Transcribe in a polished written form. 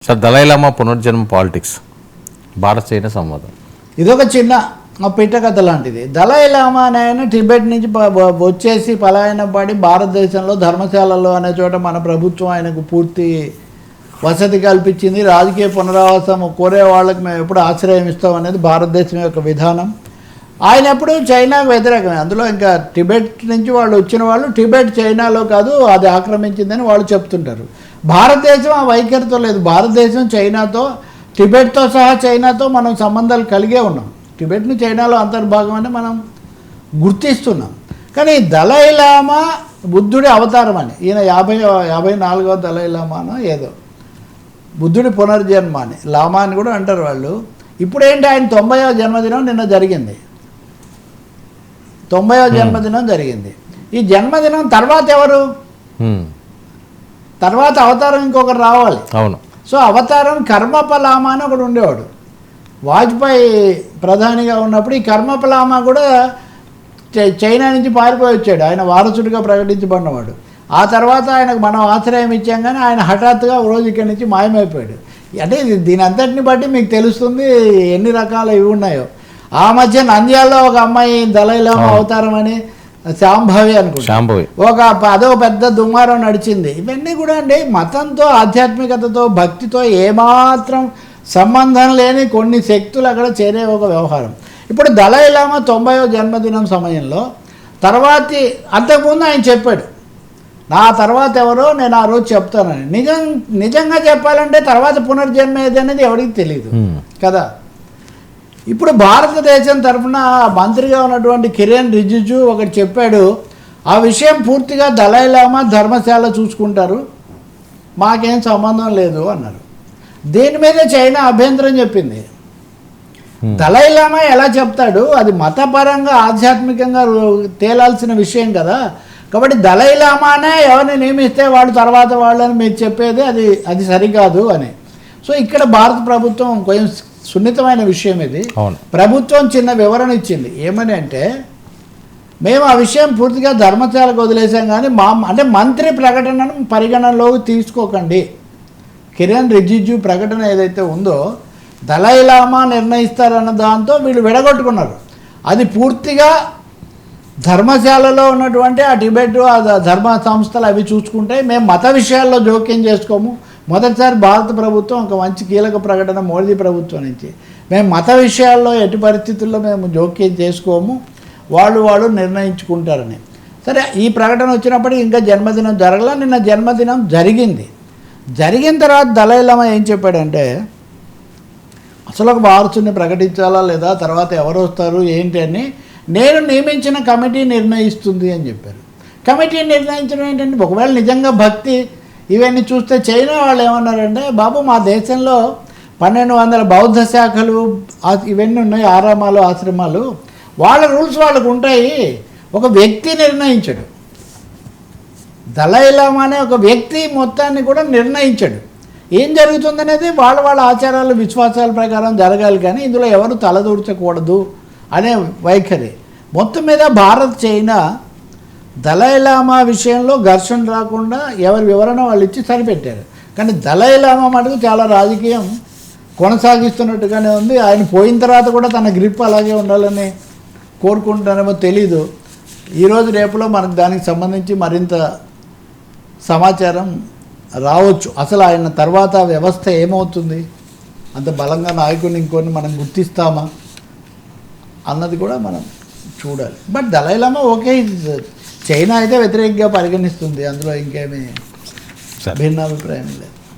Sir Dalai Lama పునర్జన్మ politics భారత China సంవాదం ఇదొక చిన్న పిట్టకథ లాంటిది. దలైలామా అనే ఆయన టిబెట్ నుంచి వచ్చేసి పలాయనం పడి భారతదేశంలో ధర్మశాలలో అనే చోట మన ప్రభుత్వం ఆయనకు పూర్తి వసతి కల్పించింది. రాజకీయ పునరావాసం కోరే వాళ్ళకి మేము ఎప్పుడు ఆశ్రయం ఇస్తాం అనేది భారతదేశం యొక్క విధానం. ఆయన ఎప్పుడు చైనాకు వ్యతిరేకమే. అందులో ఇంకా టిబెట్ నుంచి వాళ్ళు వచ్చిన వాళ్ళు టిబెట్ చైనాలో కాదు, అది ఆక్రమించిందని వాళ్ళు చెప్తుంటారు. భారతదేశం ఆ వైఖరితో లేదు. భారతదేశం చైనాతో, టిబెట్తో సహా చైనాతో మనం సంబంధాలు కలిగే ఉన్నాం. టిబెట్ని చైనాలో అంతర్భాగం అని మనం గుర్తిస్తున్నాం. కానీ దలైలామా బుద్ధుడి అవతారం అని, ఈయన 54వ దలైలామానో ఏదో, బుద్ధుడి పునర్జన్మ అని, లామా అని కూడా అంటారు వాళ్ళు. ఇప్పుడేంటి, ఆయన 90వ జన్మదినం నిన్న జరిగింది. 90వ జన్మదినం జరిగింది. ఈ జన్మదినం తర్వాత ఎవరు, తర్వాత అవతారం ఇంకొకరు రావాలి. అవును. సో అవతారం కర్మపలామా అని ఒకడు ఉండేవాడు. వాజ్పేయి ప్రధానిగా ఉన్నప్పుడు ఈ కర్మపలామా కూడా చైనా నుంచి పారిపోయి వచ్చాడు. ఆయన వారసుడిగా ప్రకటించబడినవాడు. ఆ తర్వాత ఆయనకు మనం ఆశ్రయం ఇచ్చాం, కానీ ఆయన హఠాత్తుగా ఒక రోజు ఇక్కడి నుంచి మాయమైపోయాడు. అంటే దీని అంతటిని బట్టి మీకు తెలుస్తుంది ఎన్ని రకాల ఇవి ఉన్నాయో. ఆ మధ్య నంద్యాలలో ఒక అమ్మాయి దలైలామా అవతారం అని శాంభవి అనుకుంటా, అదో పెద్ద దుమారం నడిచింది. ఇవన్నీ కూడా అండి మతంతో, ఆధ్యాత్మికతతో, భక్తితో ఏమాత్రం సంబంధం లేని కొన్ని శక్తులు అక్కడ చేరే ఒక వ్యవహారం. ఇప్పుడు దలైలామా 90వ జన్మదినం సమయంలో తర్వాతి, అంతకుముందు ఆయన చెప్పాడు నా తర్వాత ఎవరో నేను ఆ రోజు చెప్తానని. నిజంగా చెప్పాలంటే తర్వాత పునర్జన్మ ఏదనేది ఎవరికి తెలియదు కదా. ఇప్పుడు భారతదేశం తరఫున మంత్రిగా ఉన్నటువంటి కిరణ్ రిజిజు ఒకటి చెప్పాడు, ఆ విషయం పూర్తిగా దలైలామా ధర్మశాల చూసుకుంటారు, మాకేం సంబంధం లేదు అన్నారు. దీని మీద చైనా అభ్యంతరం చెప్పింది. దలైలామా ఎలా చెప్తాడు, అది మతపరంగా ఆధ్యాత్మికంగా తేలాల్సిన విషయం కదా. కాబట్టి దలైలామానే ఎవరిని నియమిస్తే వాళ్ళు తర్వాత వాళ్ళని మీరు చెప్పేది అది సరికాదు అని. సో ఇక్కడ భారత ప్రభుత్వం కొంచెం సున్నితమైన విషయం ఇది. ప్రభుత్వం చిన్న వివరణ ఇచ్చింది. ఏమని అంటే, మేము ఆ విషయం పూర్తిగా ధర్మశాలకు వదిలేసాం, కానీ అంటే మంత్రి ప్రకటనను పరిగణనలోకి తీసుకోకండి. కిరణ్ రిజిజు ప్రకటన ఏదైతే ఉందో దలైలామా నిర్ణయిస్తారన్న దాంతో వీళ్ళు విడగొట్టుకున్నారు. అది పూర్తిగా ధర్మశాలలో ఉన్నటువంటి ఆ టిబెట్ ఆ ధర్మ సంస్థలు అవి చూసుకుంటే, మేము మత విషయాల్లో జోక్యం చేసుకోము. మొదటిసారి భారత ప్రభుత్వం ఒక మంచి కీలక ప్రకటన మోదీ ప్రభుత్వం నుంచి, మేము మత విషయాల్లో ఎట్టి పరిస్థితుల్లో మేము జోక్యం చేసుకోము, వాళ్ళు నిర్ణయించుకుంటారని. సరే, ఈ ప్రకటన వచ్చినప్పటికీ ఇంకా జన్మదినం జరగల. నిన్న జన్మదినం జరిగింది. జరిగిన తర్వాత దలైలామా ఏం చెప్పాడంటే, అసలు ఒక వారసుని ప్రకటించాలా లేదా, తర్వాత ఎవరు వస్తారు ఏంటి అని నేను నియమించిన కమిటీ నిర్ణయిస్తుంది అని చెప్పారు. కమిటీ నిర్ణయించడం ఏంటంటే, ఒకవేళ నిజంగా భక్తి ఇవన్నీ చూస్తే చైనా వాళ్ళు ఏమన్నారంటే, బాబు మా దేశంలో 1200 బౌద్ధ శాఖలు ఇవన్నీ ఉన్నాయి, ఆరామాలు, ఆశ్రమాలు, వాళ్ళ రూల్స్ వాళ్ళకు ఉంటాయి, ఒక వ్యక్తి నిర్ణయించడు. దలైలామా అనే ఒక వ్యక్తి మొత్తాన్ని కూడా నిర్ణయించడు. ఏం జరుగుతుందనేది వాళ్ళ ఆచారాలు, విశ్వాసాల ప్రకారం జరగాలి, కానీ ఇందులో ఎవరు తలదూర్చకూడదు అనే వైఖరి. మొత్తం మీద భారత్ చైనా దలైలామా విషయంలో ఘర్షణ రాకుండా ఎవరి వివరణ వాళ్ళు ఇచ్చి సరిపెట్టారు. కానీ దలైలామా మటుకు చాలా రాజకీయం కొనసాగిస్తున్నట్టుగానే ఉంది. ఆయన పోయిన తర్వాత కూడా తన గ్రిప్ అలాగే ఉండాలని కోరుకుంటారేమో తెలీదు. ఈరోజు రేపులో మనకు దానికి సంబంధించి మరింత సమాచారం రావచ్చు. అసలు ఆయన తర్వాత వ్యవస్థ ఏమవుతుంది, అంత బలంగా నాయకుని ఇంకొని మనం గుర్తిస్తామా అన్నది కూడా మనం చూడాలి. బట్ దలైలామా ఓకే, చైనా అయితే వ్యతిరేకంగా పరిగణిస్తుంది, అందులో ఇంకేమీ భిన్నాభిప్రాయం లేదు.